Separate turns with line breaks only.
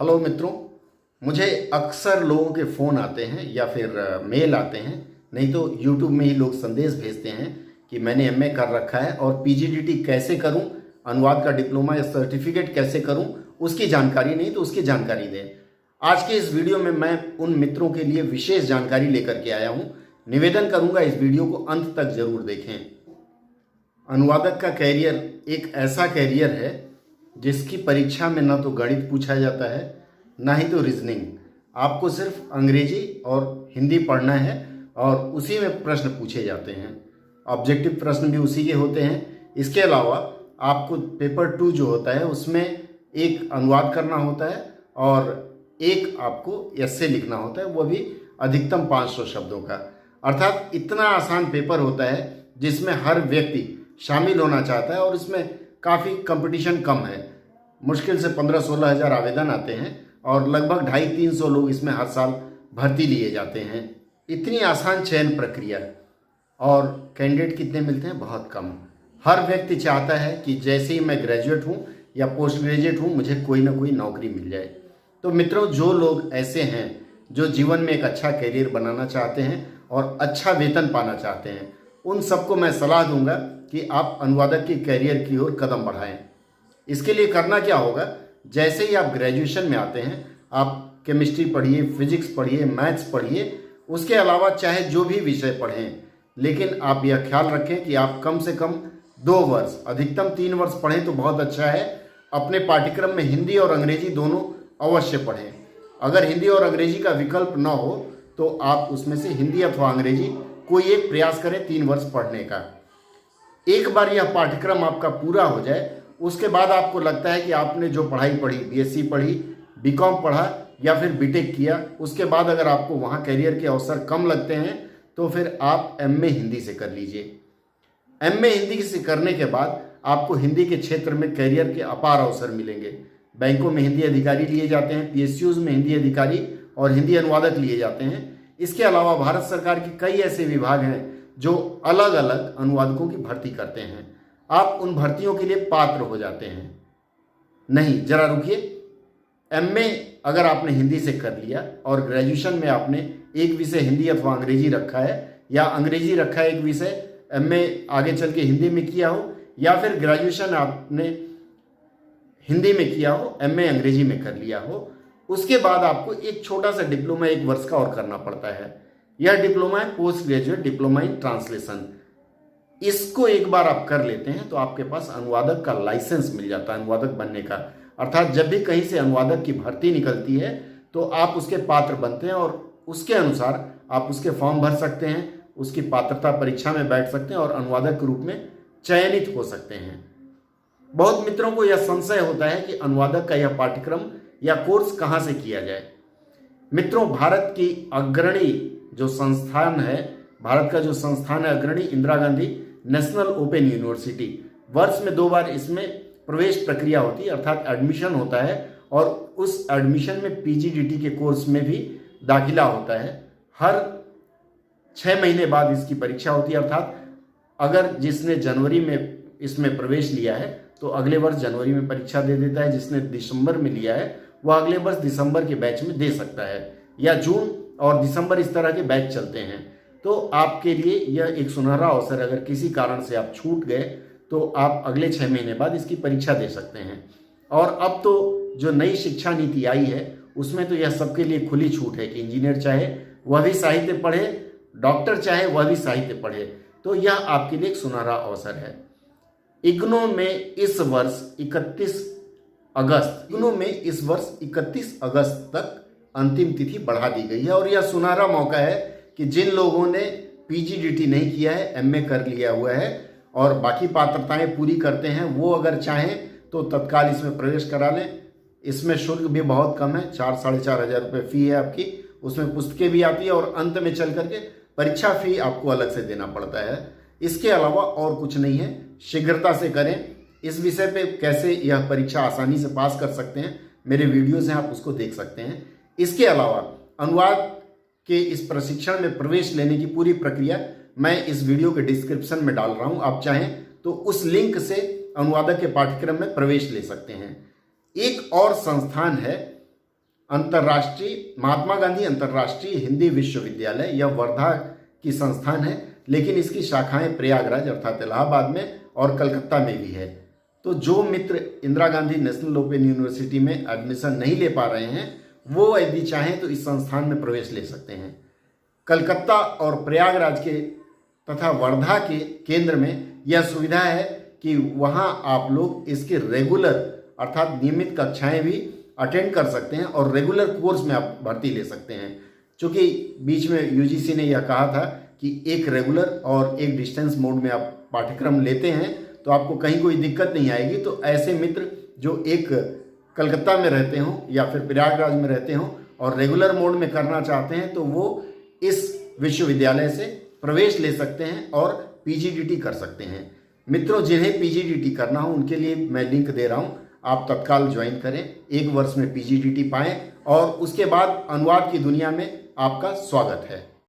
Hello मित्रों, मुझे अक्सर लोगों के फ़ोन आते हैं या फिर मेल आते हैं, नहीं तो यूट्यूब में ही लोग संदेश भेजते हैं कि मैंने एमए कर रखा है और पीजीडीटी कैसे करूं, अनुवाद का डिप्लोमा या सर्टिफिकेट कैसे करूं, उसकी जानकारी नहीं तो उसकी जानकारी दें। आज के इस वीडियो में मैं उन मित्रों के लिए विशेष जानकारी लेकर के आया हूं। निवेदन करूंगा इस वीडियो को अंत तक जरूर देखें। अनुवादक का कैरियर एक ऐसा कैरियर है जिसकी परीक्षा में ना तो गणित पूछा जाता है ना ही तो रीजनिंग। आपको सिर्फ अंग्रेजी और हिंदी पढ़ना है और उसी में प्रश्न पूछे जाते हैं। ऑब्जेक्टिव प्रश्न भी उसी के होते हैं। इसके अलावा आपको पेपर 2 जो होता है उसमें एक अनुवाद करना होता है और एक आपको एस्से लिखना होता है, वो भी अधिकतम 500 शब्दों का। अर्थात इतना आसान पेपर होता है जिसमें हर व्यक्ति शामिल होना चाहता है और इसमें काफ़ी कंपटीशन कम है। मुश्किल से 15-16 हज़ार आवेदन आते हैं और लगभग 250-300 लोग इसमें हर साल भर्ती लिए जाते हैं। इतनी आसान चयन प्रक्रिया और कैंडिडेट कितने मिलते हैं? बहुत कम। हर व्यक्ति चाहता है कि जैसे ही मैं ग्रेजुएट हूँ या पोस्ट ग्रेजुएट हूँ मुझे कोई ना कोई नौकरी मिल जाए। तो मित्रों, जो लोग ऐसे हैं जो जीवन में एक अच्छा करियर बनाना चाहते हैं और अच्छा वेतन पाना चाहते हैं, उन सबको मैं सलाह दूंगा कि आप अनुवादक के करियर की ओर कदम बढ़ाएं। इसके लिए करना क्या होगा? जैसे ही आप ग्रेजुएशन में आते हैं, आप केमिस्ट्री पढ़िए, फिजिक्स पढ़िए, मैथ्स पढ़िए, उसके अलावा चाहे जो भी विषय पढ़ें, लेकिन आप यह ख्याल रखें कि आप कम से कम 2 वर्ष, अधिकतम 3 वर्ष पढ़ें तो बहुत अच्छा है। अपने पाठ्यक्रम में हिंदी और अंग्रेजी दोनों अवश्य पढ़ें। अगर हिंदी और अंग्रेजी का विकल्प न हो तो आप उसमें से हिंदी अथवा अंग्रेजी कोई एक प्रयास करें 3 वर्ष पढ़ने का। एक बार यह पाठ्यक्रम आपका पूरा हो जाए, उसके बाद आपको लगता है कि आपने जो पढ़ाई पढ़ी, बीएससी पढ़ी, बीकॉम पढ़ा या फिर बीटेक किया, उसके बाद अगर आपको वहाँ करियर के अवसर कम लगते हैं तो फिर आप एमए हिंदी से कर लीजिए। एमए हिंदी से करने के बाद आपको हिंदी के क्षेत्र में करियर के अपार अवसर मिलेंगे। बैंकों में हिंदी अधिकारी लिए जाते हैं, पीएसयूज में हिंदी अधिकारी और हिंदी अनुवादक लिए जाते हैं। इसके अलावा भारत सरकार के कई ऐसे विभाग हैं जो अलग अलग अनुवादकों की भर्ती करते हैं। आप उन भर्तियों के लिए पात्र हो जाते हैं। नहीं, जरा रुकिए। एमए अगर आपने हिंदी से कर लिया और ग्रेजुएशन में आपने एक विषय हिंदी अथवा अंग्रेजी रखा है या अंग्रेजी रखा है एक विषय, एमए आगे चल के हिंदी में किया हो, या फिर ग्रेजुएशन आपने हिंदी में किया हो, एमए अंग्रेजी में कर लिया हो, उसके बाद आपको एक छोटा सा डिप्लोमा 1 वर्ष का और करना पड़ता है। यह डिप्लोमा है post graduate diploma in translation. इसको एक बार आप कर लेते हैं तो आपके पास अनुवादक का लाइसेंस मिल जाता है, अनुवादक बनने का। अर्थात जब भी कहीं से अनुवादक की भर्ती निकलती है तो आप उसके पात्र बनते हैं और उसके अनुसार आप उसके फॉर्म भर सकते हैं, उसकी पात्रता परीक्षा में बैठ सकते हैं और अनुवादक के रूप में चयनित हो सकते हैं। बहुत मित्रों को यह संशय होता है कि अनुवादक का यह पाठ्यक्रम या कोर्स कहाँ से किया जाए। मित्रों, भारत की अग्रणी जो संस्थान है, भारत का जो संस्थान है अग्रणी, Indira Gandhi national open university, वर्ष में 2 बार इसमें प्रवेश प्रक्रिया होती है, अर्थात एडमिशन होता है और उस एडमिशन में पीजीडीटी के कोर्स में भी दाखिला होता है। हर 6 महीने बाद इसकी परीक्षा होती है। अर्थात अगर जिसने जनवरी में इसमें प्रवेश लिया है तो अगले वर्ष जनवरी में परीक्षा दे देता है। जिसने दिसंबर में लिया है वह अगले वर्ष दिसंबर के बैच में दे सकता है, या जून और दिसंबर इस तरह के बैच चलते हैं। तो आपके लिए यह एक सुनहरा अवसर, अगर किसी कारण से आप छूट गए तो आप अगले 6 महीने बाद इसकी परीक्षा दे सकते हैं। और अब तो जो नई शिक्षा नीति आई है उसमें तो यह सबके लिए खुली छूट है कि इंजीनियर चाहे वह भी साहित्य पढ़े, डॉक्टर चाहे वह भी साहित्य पढ़े। तो यह आपके लिए एक सुनहरा अवसर है। इग्नू में इस वर्ष 31 अगस्त तक अंतिम तिथि बढ़ा दी गई है और यह सुनहरा मौका है कि जिन लोगों ने पीजीडीटी नहीं किया है, एमए कर लिया हुआ है और बाकी पात्रताएं पूरी करते हैं, वो अगर चाहें तो तत्काल इसमें प्रवेश करा लें। इसमें शुल्क भी बहुत कम है, 4-4.5 हज़ार रुपये फ़ी है आपकी। उसमें पुस्तकें भी आती है और अंत में चल करके परीक्षा फ़ी आपको अलग से देना पड़ता है। इसके अलावा और कुछ नहीं है। शीघ्रता से करें। इस विषय पे कैसे यह परीक्षा आसानी से पास कर सकते हैं, मेरे वीडियोज़ हैं, आप उसको देख सकते हैं। इसके अलावा अनुवाद के इस प्रशिक्षण में प्रवेश लेने की पूरी प्रक्रिया मैं इस वीडियो के डिस्क्रिप्शन में डाल रहा हूं। आप चाहें तो उस लिंक से अनुवादक के पाठ्यक्रम में प्रवेश ले सकते हैं। एक और संस्थान है महात्मा गांधी अंतर्राष्ट्रीय हिंदी विश्वविद्यालय यह वर्धा की संस्थान है, लेकिन इसकी शाखाएं प्रयागराज अर्थात इलाहाबाद में और कलकत्ता में भी है। तो जो मित्र Indira Gandhi national open university में एडमिशन नहीं ले पा रहे हैं वो यदि चाहें तो इस संस्थान में प्रवेश ले सकते हैं। कलकत्ता और प्रयागराज के तथा वर्धा के केंद्र में यह सुविधा है कि वहाँ आप लोग इसके रेगुलर अर्थात नियमित कक्षाएं भी अटेंड कर सकते हैं और रेगुलर कोर्स में आप भर्ती ले सकते हैं। चूँकि बीच में यूजीसी ने यह कहा था कि एक रेगुलर और एक डिस्टेंस मोड में आप पाठ्यक्रम लेते हैं तो आपको कहीं कोई दिक्कत नहीं आएगी। तो ऐसे मित्र जो एक कलकत्ता में रहते हों या फिर प्रयागराज में रहते हों और रेगुलर मोड में करना चाहते हैं तो वो इस विश्वविद्यालय से प्रवेश ले सकते हैं और पीजीडीटी कर सकते हैं। मित्रों, जिन्हें पीजीडीटी करना हो उनके लिए मैं लिंक दे रहा हूँ, आप तत्काल ज्वाइन करें, 1 वर्ष में पीजीडीटी पाएं और उसके बाद अनुवाद की दुनिया में आपका स्वागत है।